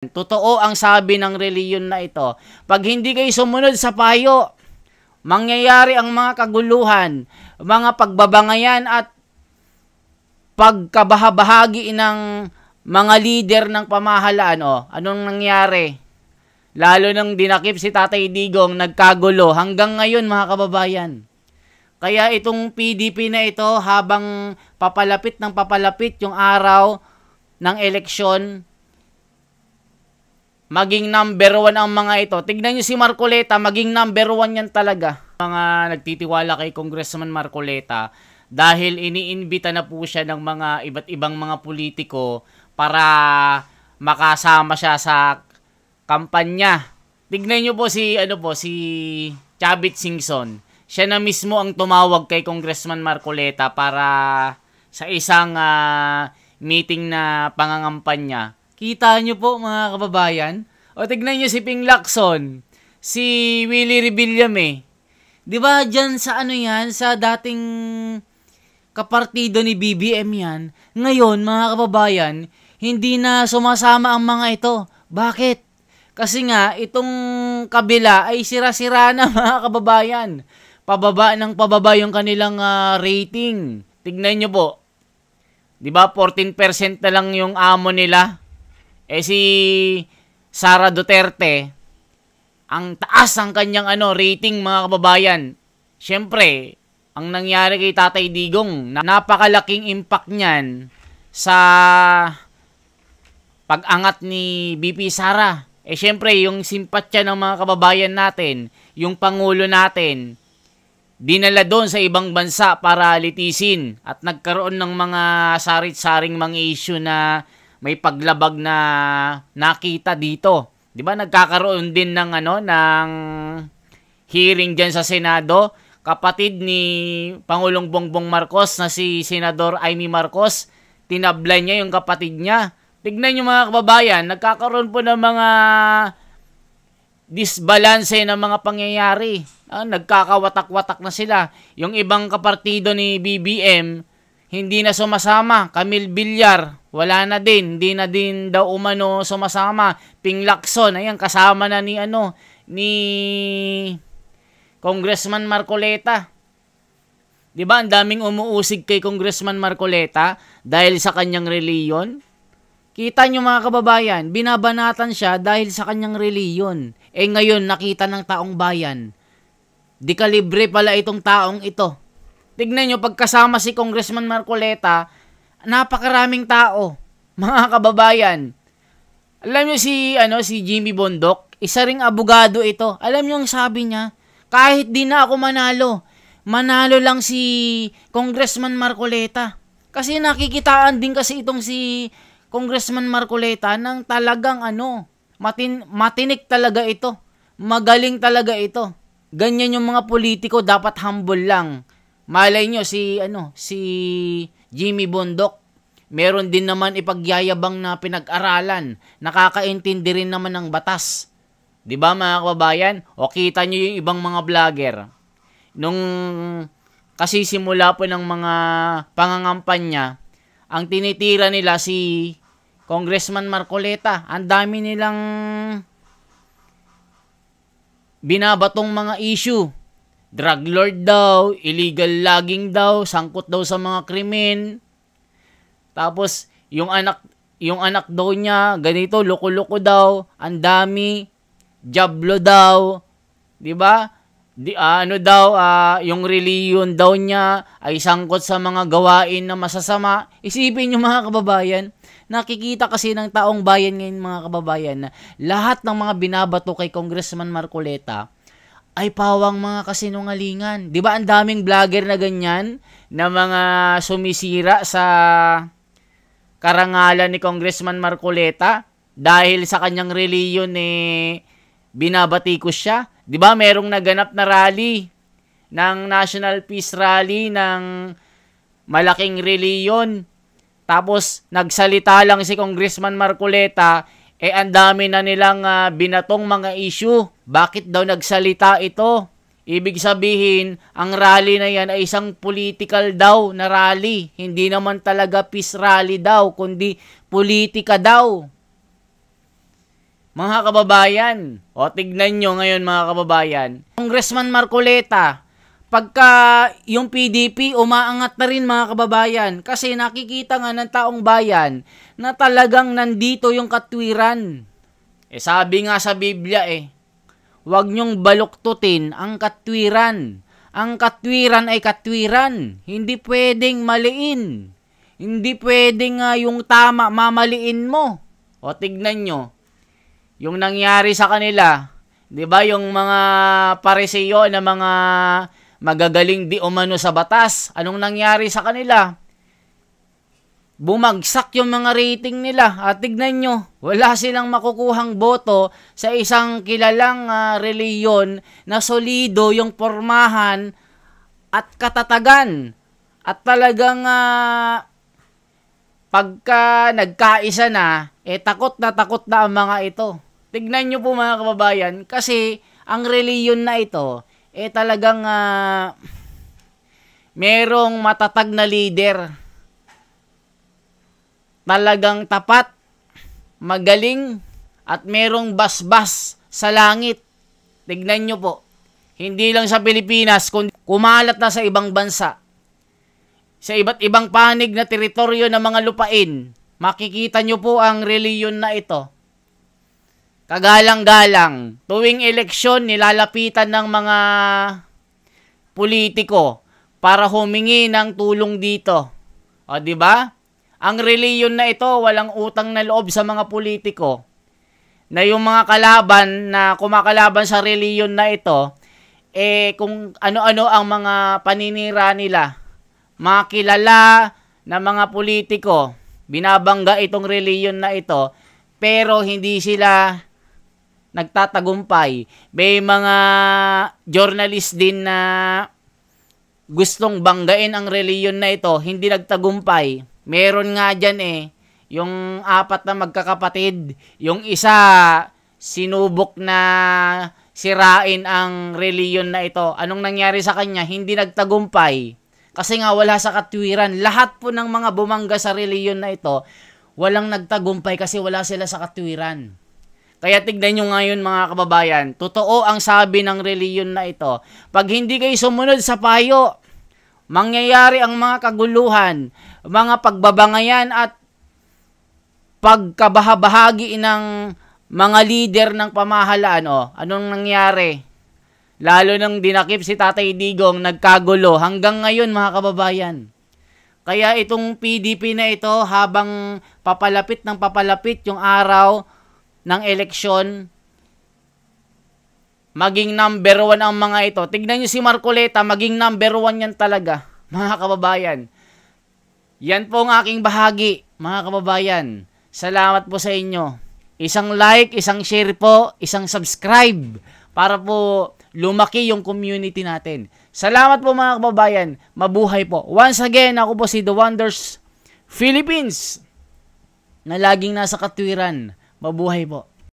Totoo ang sabi ng reliyon na ito. Pag hindi kayo sumunod sa payo, mangyayari ang mga kaguluhan, mga pagbabangayan at pagkabahabahagi ng mga leader ng pamahalaan. Anong nangyari? Lalo nang dinakip si Tatay Digong, nagkagulo. Hanggang ngayon, mga kababayan. Kaya itong PDP na ito, habang papalapit yung araw ng eleksyon, maging number 1 ang mga ito. Tignan nyo si Marcoleta, maging number 1 yan talaga. Mga nagtitiwala kay Congressman Marcoleta dahil iniimbita na po siya ng mga iba't ibang mga politiko para makasama siya sa kampanya. Tignan nyo po si Chavit Singson. Siya na mismo ang tumawag kay Congressman Marcoleta para sa isang meeting na pangangampanya. Kita nyo po, mga kababayan. O tignan nyo si Ping Lacson, si Willie Rebillame. Di ba dyan sa sa dating kapartido ni BBM yan. Ngayon, mga kababayan, hindi na sumasama ang mga ito. Bakit? Kasi nga, itong kabila ay sira-sira na, mga kababayan. Pababa yung kanilang rating. Tignan nyo po. Di ba 14% na lang yung amo nila? Si Sara Duterte, ang taas ang kanyang rating, mga kababayan. Siyempre, ang nangyari kay Tatay Digong, napakalaking impact niyan sa pag-angat ni BP Sara. Siyempre, yung simpatya ng mga kababayan natin, yung Pangulo natin, dinala doon sa ibang bansa para litisin at nagkaroon ng mga sarit-saring mga issue na may paglabag na nakita dito. 'Di ba nagkakaroon din ng ng hearing diyan sa Senado, kapatid ni Pangulong Bongbong Marcos na si Senador Amy Marcos, tinablay niya yung kapatid niya. Tignan niyo, mga kababayan, nagkakaroon po ng mga disbalanse ng mga pangyayari. Nagkakawatak-watak na sila. Yung ibang kapartido ni BBM hindi na sumasama. Camille Villar, wala na din. Hindi na din daw umano sumasama. Ping Lacson, ayan, kasama na ni Congressman Marcoleta. Diba, ang daming umuusig kay Congressman Marcoleta dahil sa kanyang reliyon. Kita nyo, mga kababayan, binabanatan siya dahil sa kanyang reliyon. Ngayon, nakita ng taong bayan. Di kalibre pala itong taong ito. Tignan nyo, pagkasama si Congressman Marcoleta, napakaraming tao, mga kababayan. Alam nyo si Jimmy Bondoc, isa ring abogado ito. Alam nyo ang sabi niya, kahit di na ako manalo lang si Congressman Marcoleta. Kasi nakikitaan din kasi itong si Congressman Marcoleta ng talagang matinik talaga ito. Magaling talaga ito. Ganyan yung mga politiko, dapat humble lang. Malay nyo si Jimmy Bondoc, meron din naman ipagyayabang na pinag-aralan, nakakaintindi rin naman ng batas. 'Di ba, mga kababayan? O kita nyo yung ibang mga vlogger. Nung kasi simula po ng mga pangangampanya, ang tinitira nila si Congressman Marcoleta. Ang dami nilang binabatong mga issue. Drug lord daw, illegal logging daw, sangkot daw sa mga krimen. Tapos yung anak daw niya, ganito, loko-loko daw, ang dami, jablo daw, 'di ba? Yung reliyon daw niya ay sangkot sa mga gawain na masasama. Isipin niyo, mga kababayan, nakikita kasi ng taong bayan ngayon, mga kababayan, na lahat ng mga binabato kay Congressman Marcoleta ay pawang mga kasinungalingan. 'Di ba ang daming vlogger na ganyan na mga sumisira sa karangalan ni Congressman Marcoleta dahil sa kanyang reliyon binabatikos siya. 'Di ba merong naganap na rally ng National Peace Rally ng malaking reliyon. Tapos nagsalita lang si Congressman Marcoleta, ang dami na nilang binatong mga issue. Bakit daw nagsalita ito? Ibig sabihin, ang rally na yan ay isang political daw na rally. Hindi naman talaga peace rally daw, kundi politika daw. mga kababayan. O, tignan nyo ngayon mga kababayan. Congressman Marcoleta, pagka yung PDP, umaangat na rin mga kababayan. Kasi nakikita nga ng taong bayan na talagang nandito yung katwiran. Sabi nga sa Biblia huwag nyong baluktutin ang katwiran. Ang katwiran ay katwiran. Hindi pwedeng maliin. Hindi pwedeng yung tama mamaliin mo. O tignan nyo. Yung nangyari sa kanila. 'Di ba yung mga Pariseo na mga magagaling di umano sa batas. Anong nangyari sa kanila? Bumagsak yung mga rating nila. At tignan nyo, wala silang makukuhang boto sa isang kilalang reliyon na solido yung pormahan at katatagan. At talagang pagka nagkaisa na, takot na ang mga ito. Tignan nyo po mga kababayan, kasi ang reliyon na ito, talagang merong matatag na leader. Talagang tapat, magaling, at merong basbas sa langit. Tignan nyo po. Hindi lang sa Pilipinas, kundi kumalat na sa ibang bansa. Sa iba't ibang panig na teritoryo ng mga lupain, makikita nyo po ang reliyon na ito. Kagalang-galang, tuwing eleksyon, nilalapitan ng mga politiko para humingi ng tulong dito. O, di ba? Ang reliyon na ito, walang utang na loob sa mga politiko. Na yung mga kalaban na kumakalaban sa reliyon na ito, kung ano-ano ang mga paninira nila. Mga kilala na mga politiko, binabangga itong reliyon na ito, pero hindi sila nagtatagumpay. May mga journalist din na gustong banggain ang reliyon na ito, hindi nagtagumpay. Meron nga dyan yung 4 na magkakapatid, yung isa sinubok na sirain ang reliyon na ito. Anong nangyari sa kanya? Hindi nagtagumpay. Kasi nga wala sa katwiran. Lahat po ng mga bumangga sa reliyon na ito, walang nagtagumpay kasi wala sila sa katwiran. Kaya tignan nyo ngayon mga kababayan, totoo ang sabi ng reliyon na ito. Pag hindi kayo sumunod sa payo, mangyayari ang mga kaguluhan, mga pagbabangayan at pagkabahabahagi ng mga leader ng pamahalaan. Anong nangyari? Lalo nang dinakip si Tatay Digong, nagkagulo hanggang ngayon mga kababayan. Kaya itong PDP na ito, habang papalapit ng papalapit yung araw ng eleksyon, maging number 1 ang mga ito. Tignan nyo si Marcoleta, maging number 1 yan talaga, mga kababayan. Yan po ang aking bahagi, mga kababayan. Salamat po sa inyo. Isang like, isang share po, isang subscribe para po lumaki yung community natin. Salamat po mga kababayan. Mabuhay po. Once again, ako po si The Wonders Philippines na laging nasa katwiran. Mabuhay po.